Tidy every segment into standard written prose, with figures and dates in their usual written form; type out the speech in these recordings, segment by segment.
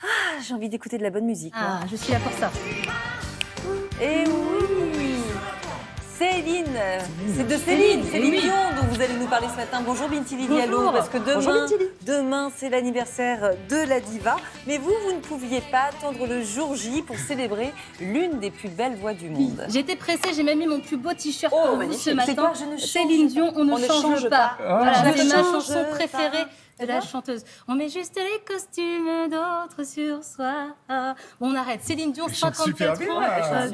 Ah, j'ai envie d'écouter de la bonne musique. Ah, je suis là pour ça. Et oui, Céline, c'est de Céline Dion dont vous allez nous parler ce matin. Bonjour Bintili Diallo, parce que demain c'est l'anniversaire de la diva. Mais vous ne pouviez pas attendre le jour J pour célébrer l'une des plus belles voix du monde. J'étais pressée, j'ai même mis mon plus beau t-shirt pour vous ce matin. Quoi, Céline Dion, on ne change pas. Voilà, c'est ma chanson préférée de la chanteuse. On met juste les costumes d'autres sur soi. Bon, on arrête. Céline Dion, 54 ans.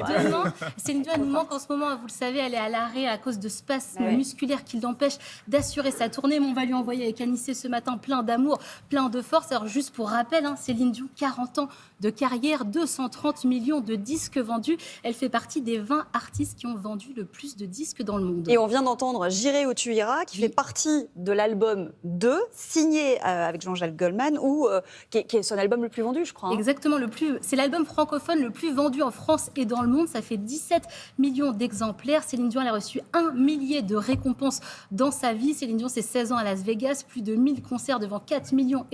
Demain, Céline Dion, elle nous manque en ce moment. Vous le savez, elle est à l'arrêt à cause de spasmes musculaires qui l'empêchent d'assurer sa tournée. Mais on va lui envoyer avec Anissé ce matin plein d'amour, plein de force. Alors, juste pour rappel, Céline Dion, 40 ans de carrière, 230 millions de disques vendus. Elle fait partie des 20 artistes qui ont vendu le plus de disques dans le monde. Et on vient d'entendre J'irai où tu iras, qui fait partie de l'album 2, signé avec Jean-Jacques Goldman, qui est son album le plus vendu, je crois. Exactement, c'est l'album francophone le plus vendu en France et dans le monde. Ça fait 17 millions d'exemplaires. Céline Dion, elle a reçu 1 millier de récompenses dans sa vie. Céline Dion, c'est 16 ans à Las Vegas, plus de 1000 concerts devant 4,5 millions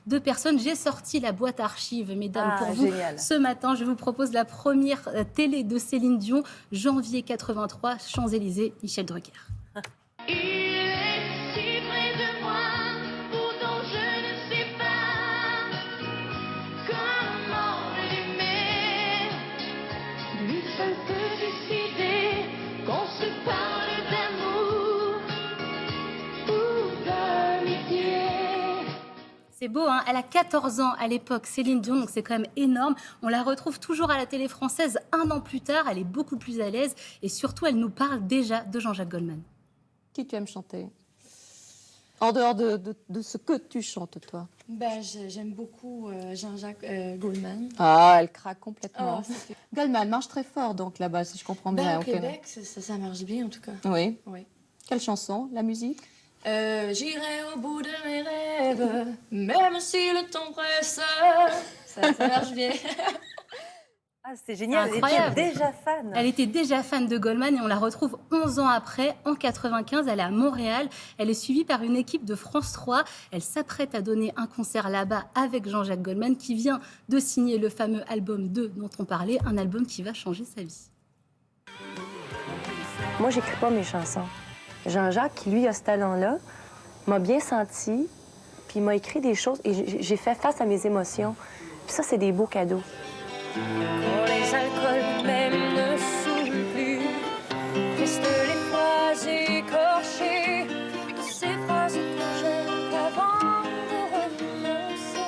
de personnes. J'ai sorti la boîte archive, mesdames, pour vous. Génial. Ce matin, je vous propose la première télé de Céline Dion, janvier 83, Champs-Élysées, Michel Drucker. C'est beau, hein. Elle a 14 ans à l'époque, Céline Dion, donc c'est quand même énorme. On la retrouve toujours à la télé française 1 an plus tard. Elle est beaucoup plus à l'aise et surtout, elle nous parle déjà de Jean-Jacques Goldman. Qui tu aimes chanter? En dehors de ce que tu chantes, toi. J'aime beaucoup Jean-Jacques Goldman. Ah, elle craque complètement. Oh, Goldman marche très fort, donc, là-bas, si je comprends bien. Au Québec, ça marche bien, en tout cas. Oui. Oui. Quelle chanson? La musique? J'irai au bout de mes rêves, même si le temps presse. Ça marche bien. Ah, c'est génial, Incroyable. Elle était déjà fan. Elle était déjà fan de Goldman et on la retrouve 11 ans après, en 95. Elle est à Montréal. Elle est suivie par une équipe de France 3. Elle s'apprête à donner un concert là-bas avec Jean-Jacques Goldman qui vient de signer le fameux album 2 dont on parlait, un album qui va changer sa vie. Moi, j'écris pas mes chansons. Jean-Jacques, qui lui a ce talent-là, m'a bien senti, puis il m'a écrit des choses et j'ai fait face à mes émotions. Puis ça, c'est des beaux cadeaux. Quand les alcools même ne saoulent plus, restent les phrases écorchées, ces phrases que j'aime avant de renoncer.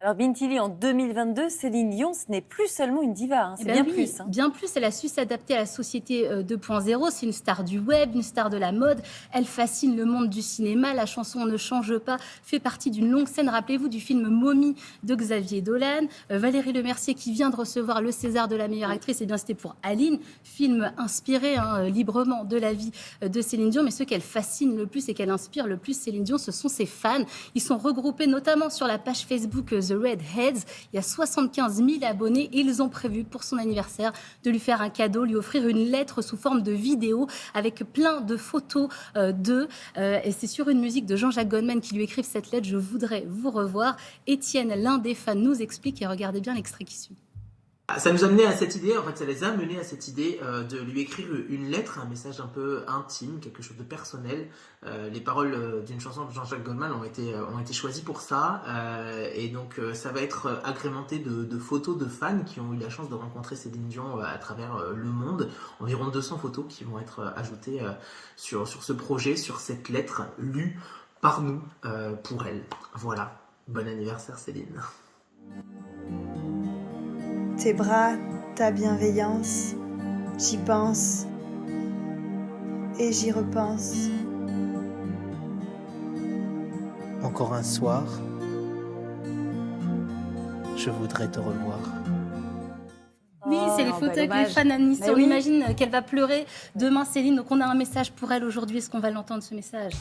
Alors Bintili, en 2022, Céline Dion, ce n'est plus seulement une diva, c'est bien plus. Bien plus, elle a su s'adapter à la société 2.0. C'est une star du web, une star de la mode. Elle fascine le monde du cinéma. La chanson On ne change pas fait partie d'une longue scène, rappelez-vous, du film Mommy de Xavier Dolan. Valérie Lemercier, qui vient de recevoir le César de la meilleure actrice, c'était pour Aline, film inspiré librement de la vie de Céline Dion. Mais ceux qu'elle fascine le plus et qu'elle inspire le plus, Céline Dion, ce sont ses fans. Ils sont regroupés notamment sur la page Facebook The Redheads. Il y a 75 000 abonnés et ils ont prévu pour son anniversaire de lui faire un cadeau, lui offrir une lettre sous forme de vidéo avec plein de photos d'eux. Et c'est sur une musique de Jean-Jacques Goldman qui lui écrivent cette lettre. Je voudrais vous revoir. Étienne, l'un des fans, nous explique et regardez bien l'extrait qui suit. Ça nous a mené à cette idée, en fait, ça les a menés à cette idée de lui écrire une lettre, un message un peu intime, quelque chose de personnel. Les paroles d'une chanson de Jean-Jacques Goldman ont été choisies pour ça, et donc ça va être agrémenté de photos de fans qui ont eu la chance de rencontrer Céline Dion à travers le monde. Environ 200 photos qui vont être ajoutées sur ce projet, sur cette lettre lue par nous pour elle. Voilà, bon anniversaire Céline. Tes bras, ta bienveillance, j'y pense et j'y repense. Encore un soir, je voudrais te revoir. Oui, c'est les photos avec les fans Anissé. On imagine qu'elle va pleurer demain, Céline. Donc on a un message pour elle aujourd'hui. Est-ce qu'on va l'entendre, ce message?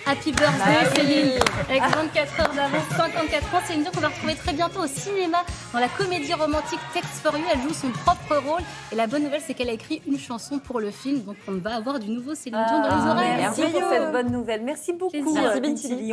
Happy birthday Céline, avec 24 heures d'avance, 54 ans. Céline Dion qu'on va retrouver très bientôt au cinéma dans la comédie romantique Text for You. Elle joue son propre rôle et la bonne nouvelle c'est qu'elle a écrit une chanson pour le film. Donc on va avoir du nouveau Céline Dion dans les oreilles. Merci pour cette bonne nouvelle. Merci beaucoup. Merci Bintili.